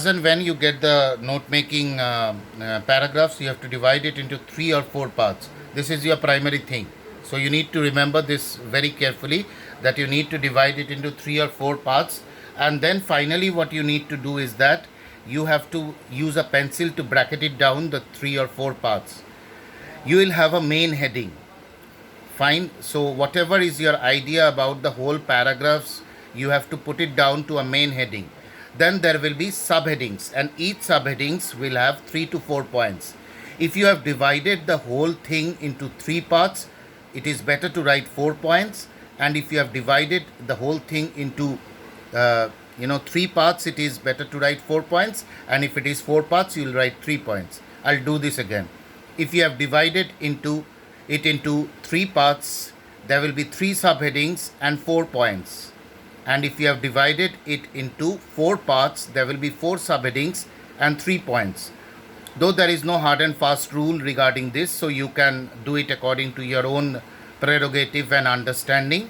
And when you get the note making paragraphs, you have to divide it into 3 or 4 parts. This is your primary thing. So you need to remember this very carefully, that you need to divide it into 3 or 4 parts. And then finally, what you need to do is that you have to use a pencil to bracket it down the 3 or 4 parts. You will have a main heading. Fine. So whatever is your idea about the whole paragraphs, you have to put it down to a main heading. Then there will be subheadings, and each subheadings will have 3 to 4 points. If you have divided the whole thing into 3 parts, it is better to write 4 points. And if you have divided the whole thing into 3 parts, it is better to write 4 points. And if it is 4 parts, you will write 3 points. I'll do this again. If you have divided into 3 parts, there will be 3 subheadings and 4 points. And if you have divided it into 4 parts, there will be 4 subheadings and 3 points. Though there is no hard and fast rule regarding this, so you can do it according to your own prerogative and understanding.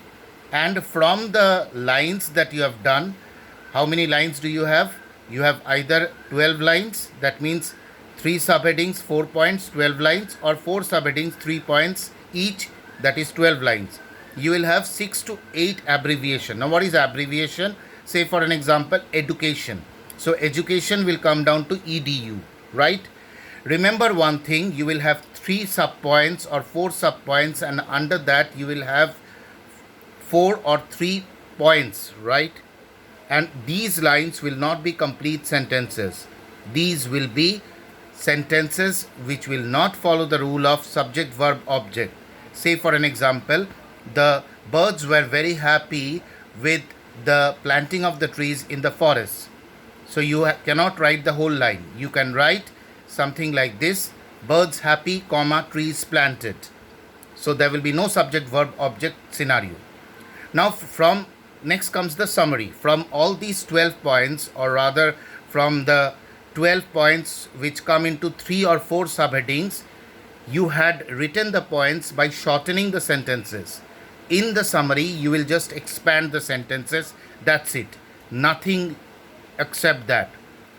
And from the lines that you have done, how many lines do you have? You have either 12 lines, that means 3 subheadings, 4 points, 12 lines, or 4 subheadings, 3 points each, that is 12 lines. You will have 6 to 8 abbreviation. Now what is abbreviation? Say for an example, education. So education will come down to edu, right? Remember one thing, you will have 3 subpoints or 4 subpoints, and under that you will have 4 or 3 points, right? And these lines will not be complete sentences. These will be sentences which will not follow the rule of subject, verb, object. Say for an example, the birds were very happy with the planting of the trees in the forest. So you cannot write the whole line. You can write something like this: birds happy, comma, trees planted. So there will be no subject, verb, object scenario. Now from next comes the summary. From all these 12 points, or rather from the 12 points which come into 3 or 4 subheadings, you had written the points by shortening the sentences. In the summary, you will just expand the sentences. That's it. Nothing except that.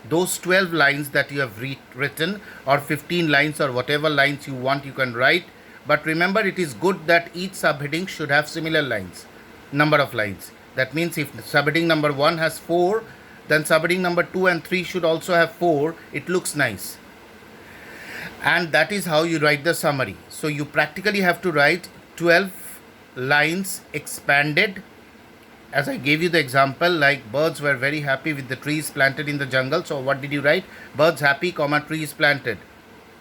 Those 12 lines that you have written, or 15 lines, or whatever lines you want, you can write. But remember, it is good that each subheading should have similar lines, number of lines. That means if subheading number 1 has 4, then subheading number 2 and 3 should also have 4. It looks nice. And that is how you write the summary. So you practically have to write 12 lines expanded. As I gave you the example, like birds were very happy with the trees planted in the jungle. So what did you write? Birds happy, comma, trees planted.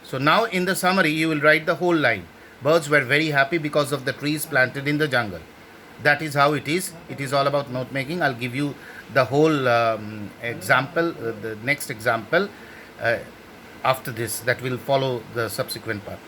So now in the summary, you will write the whole line. Birds were very happy because of the trees planted in the jungle. That is how it is. It is all about note making. I'll give you the whole example, the next example after this, that will follow the subsequent part.